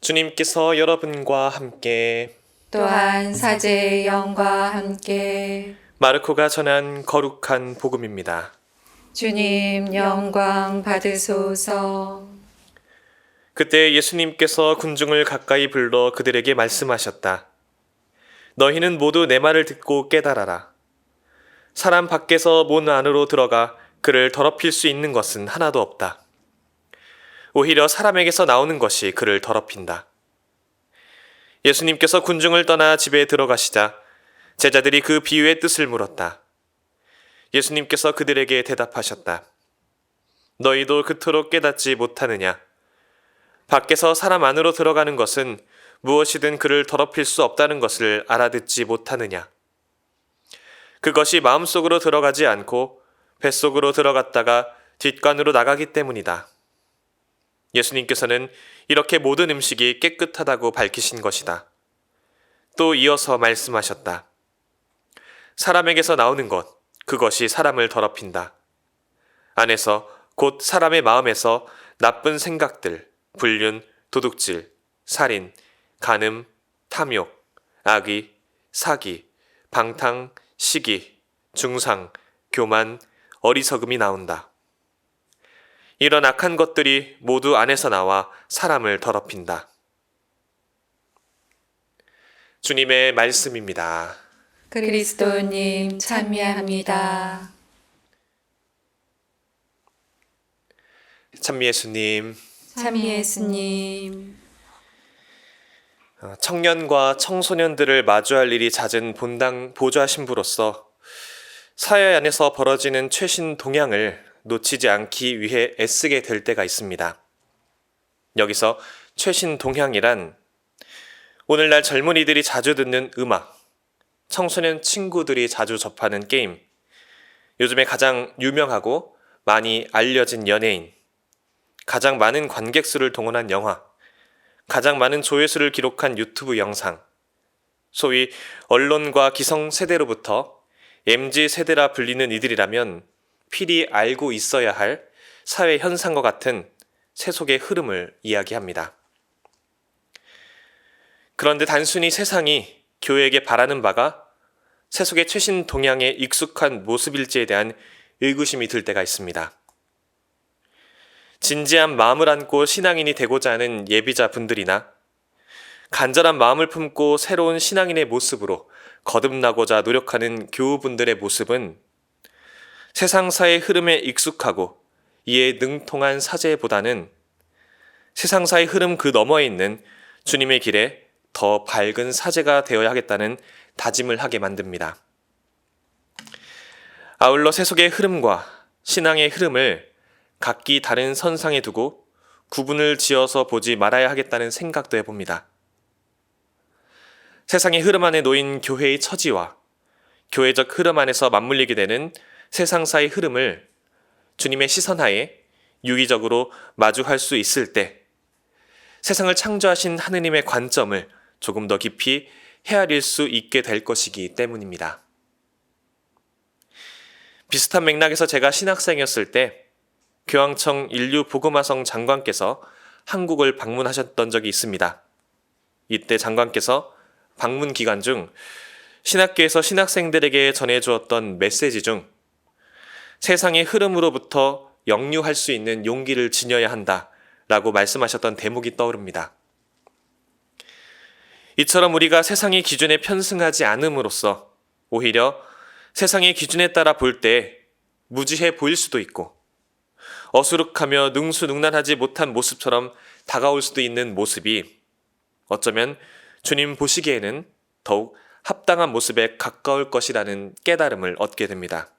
주님께서 여러분과 함께 또한 사제의 영과 함께 마르코가 전한 거룩한 복음입니다. 주님 영광 받으소서. 그때 예수님께서 군중을 가까이 불러 그들에게 말씀하셨다. 너희는 모두 내 말을 듣고 깨달아라. 사람 밖에서 문 안으로 들어가 그를 더럽힐 수 있는 것은 하나도 없다. 오히려 사람에게서 나오는 것이 그를 더럽힌다. 예수님께서 군중을 떠나 집에 들어가시자 제자들이 그 비유의 뜻을 물었다. 예수님께서 그들에게 대답하셨다. 너희도 그토록 깨닫지 못하느냐? 밖에서 사람 안으로 들어가는 것은 무엇이든 그를 더럽힐 수 없다는 것을 알아듣지 못하느냐? 그것이 마음속으로 들어가지 않고 뱃속으로 들어갔다가 뒷간으로 나가기 때문이다. 예수님께서는 이렇게 모든 음식이 깨끗하다고 밝히신 것이다. 또 이어서 말씀하셨다. 사람에게서 나오는 것, 그것이 사람을 더럽힌다. 안에서 곧 사람의 마음에서 나쁜 생각들, 불륜, 도둑질, 살인, 간음, 탐욕, 악의, 사기, 방탕, 시기, 중상, 교만, 어리석음이 나온다. 이런 악한 것들이 모두 안에서 나와 사람을 더럽힌다. 주님의 말씀입니다. 그리스도님 찬미합니다. 찬미 예수님, 찬미 예수님. 청년과 청소년들을 마주할 일이 잦은 본당 보좌 신부로서 사회 안에서 벌어지는 최신 동향을 놓치지 않기 위해 애쓰게 될 때가 있습니다. 여기서 최신 동향이란 오늘날 젊은이들이 자주 듣는 음악, 청소년 친구들이 자주 접하는 게임, 요즘에 가장 유명하고 많이 알려진 연예인, 가장 많은 관객 수를 동원한 영화, 가장 많은 조회수를 기록한 유튜브 영상, 소위 언론과 기성세대로부터 MZ세대라 불리는 이들이라면 필히 알고 있어야 할 사회 현상과 같은 세속의 흐름을 이야기합니다. 그런데 단순히 세상이 교회에게 바라는 바가 세속의 최신 동향에 익숙한 모습일지에 대한 의구심이 들 때가 있습니다. 진지한 마음을 안고 신앙인이 되고자 하는 예비자분들이나 간절한 마음을 품고 새로운 신앙인의 모습으로 거듭나고자 노력하는 교우분들의 모습은 세상사의 흐름에 익숙하고 이에 능통한 사제보다는 세상사의 흐름 그 너머에 있는 주님의 길에 더 밝은 사제가 되어야 하겠다는 다짐을 하게 만듭니다. 아울러 세속의 흐름과 신앙의 흐름을 각기 다른 선상에 두고 구분을 지어서 보지 말아야 하겠다는 생각도 해봅니다. 세상의 흐름 안에 놓인 교회의 처지와 교회적 흐름 안에서 맞물리게 되는 세상사의 흐름을 주님의 시선하에 유기적으로 마주할 수 있을 때 세상을 창조하신 하느님의 관점을 조금 더 깊이 헤아릴 수 있게 될 것이기 때문입니다. 비슷한 맥락에서 제가 신학생이었을 때 교황청 인류복음화성 장관께서 한국을 방문하셨던 적이 있습니다. 이때 장관께서 방문 기간 중 신학교에서 신학생들에게 전해주었던 메시지 중 세상의 흐름으로부터 역류할 수 있는 용기를 지녀야 한다라고 말씀하셨던 대목이 떠오릅니다. 이처럼 우리가 세상의 기준에 편승하지 않음으로써 오히려 세상의 기준에 따라 볼 때 무지해 보일 수도 있고 어수룩하며 능수능란하지 못한 모습처럼 다가올 수도 있는 모습이 어쩌면 주님 보시기에는 더욱 합당한 모습에 가까울 것이라는 깨달음을 얻게 됩니다.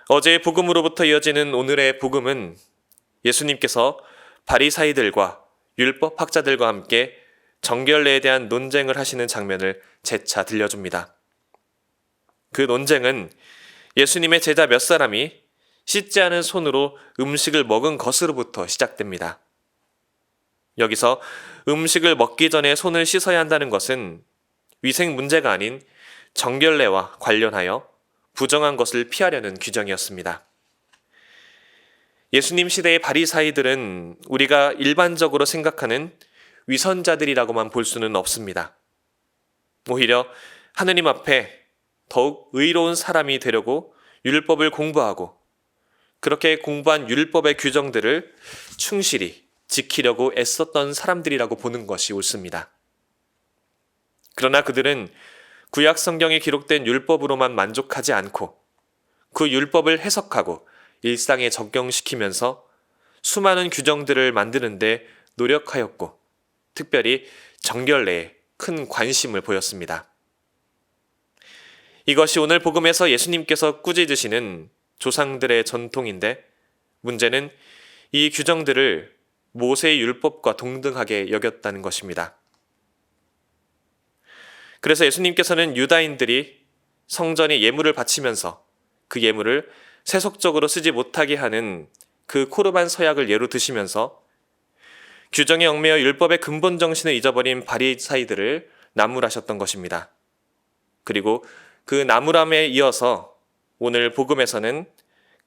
어제의 복음으로부터 이어지는 오늘의 복음은 예수님께서 바리사이들과 율법학자들과 함께 정결례에 대한 논쟁을 하시는 장면을 재차 들려줍니다. 그 논쟁은 예수님의 제자 몇 사람이 씻지 않은 손으로 음식을 먹은 것으로부터 시작됩니다. 여기서 음식을 먹기 전에 손을 씻어야 한다는 것은 위생 문제가 아닌 정결례와 관련하여 부정한 것을 피하려는 규정이었습니다. 예수님 시대의 바리사이들은 우리가 일반적으로 생각하는 위선자들이라고만 볼 수는 없습니다. 오히려 하느님 앞에 더욱 의로운 사람이 되려고 율법을 공부하고 그렇게 공부한 율법의 규정들을 충실히 지키려고 애썼던 사람들이라고 보는 것이 옳습니다. 그러나 그들은 구약 성경에 기록된 율법으로만 만족하지 않고 그 율법을 해석하고 일상에 적용시키면서 수많은 규정들을 만드는데 노력하였고 특별히 정결례에 큰 관심을 보였습니다. 이것이 오늘 복음에서 예수님께서 꾸짖으시는 조상들의 전통인데 문제는 이 규정들을 모세의 율법과 동등하게 여겼다는 것입니다. 그래서 예수님께서는 유다인들이 성전에 예물을 바치면서 그 예물을 세속적으로 쓰지 못하게 하는 그 코르반 서약을 예로 드시면서 규정에 얽매여 율법의 근본 정신을 잊어버린 바리사이들을 나무라셨던 것입니다. 그리고 그 나무람에 이어서 오늘 복음에서는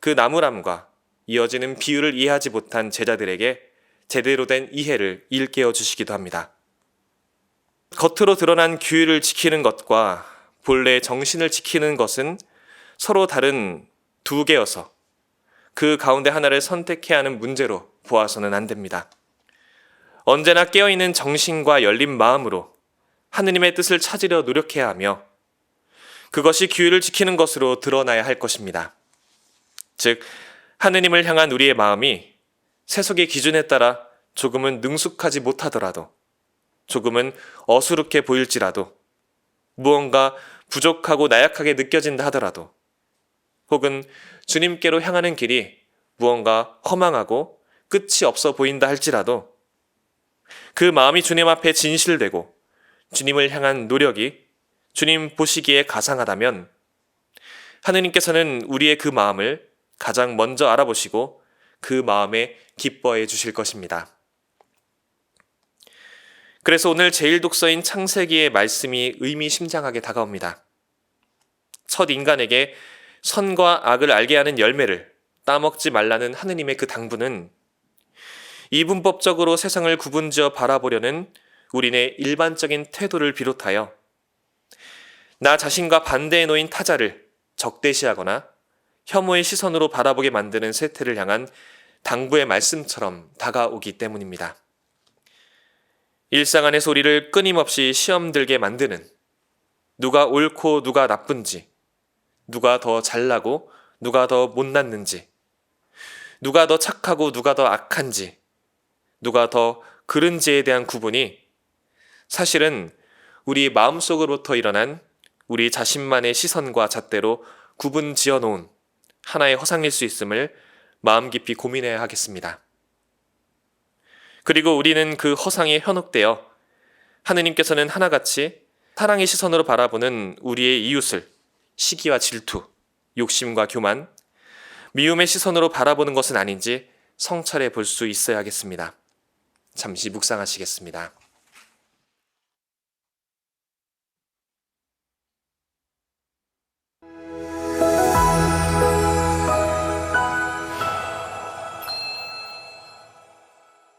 그 나무람과 이어지는 비유를 이해하지 못한 제자들에게 제대로 된 이해를 일깨워 주시기도 합니다. 겉으로 드러난 규율을 지키는 것과 본래의 정신을 지키는 것은 서로 다른 두 개여서 그 가운데 하나를 선택해야 하는 문제로 보아서는 안 됩니다. 언제나 깨어있는 정신과 열린 마음으로 하느님의 뜻을 찾으려 노력해야 하며 그것이 규율을 지키는 것으로 드러나야 할 것입니다. 즉, 하느님을 향한 우리의 마음이 세속의 기준에 따라 조금은 능숙하지 못하더라도 조금은 어수룩해 보일지라도 무언가 부족하고 나약하게 느껴진다 하더라도 혹은 주님께로 향하는 길이 무언가 허망하고 끝이 없어 보인다 할지라도 그 마음이 주님 앞에 진실되고 주님을 향한 노력이 주님 보시기에 가상하다면 하느님께서는 우리의 그 마음을 가장 먼저 알아보시고 그 마음에 기뻐해 주실 것입니다. 그래서 오늘 제1독서인 창세기의 말씀이 의미심장하게 다가옵니다. 첫 인간에게 선과 악을 알게 하는 열매를 따먹지 말라는 하느님의 그 당부는 이분법적으로 세상을 구분지어 바라보려는 우리네 일반적인 태도를 비롯하여 나 자신과 반대에 놓인 타자를 적대시하거나 혐오의 시선으로 바라보게 만드는 세태를 향한 당부의 말씀처럼 다가오기 때문입니다. 일상 안에서 우리를 끊임없이 시험 들게 만드는 누가 옳고 누가 나쁜지, 누가 더 잘나고 누가 더 못났는지, 누가 더 착하고 누가 더 악한지, 누가 더 그른지에 대한 구분이 사실은 우리 마음속으로부터 일어난 우리 자신만의 시선과 잣대로 구분 지어 놓은 하나의 허상일 수 있음을 마음 깊이 고민해야 하겠습니다. 그리고 우리는 그 허상에 현혹되어 하느님께서는 하나같이 사랑의 시선으로 바라보는 우리의 이웃을 시기와 질투, 욕심과 교만, 미움의 시선으로 바라보는 것은 아닌지 성찰해 볼 수 있어야겠습니다. 잠시 묵상하시겠습니다.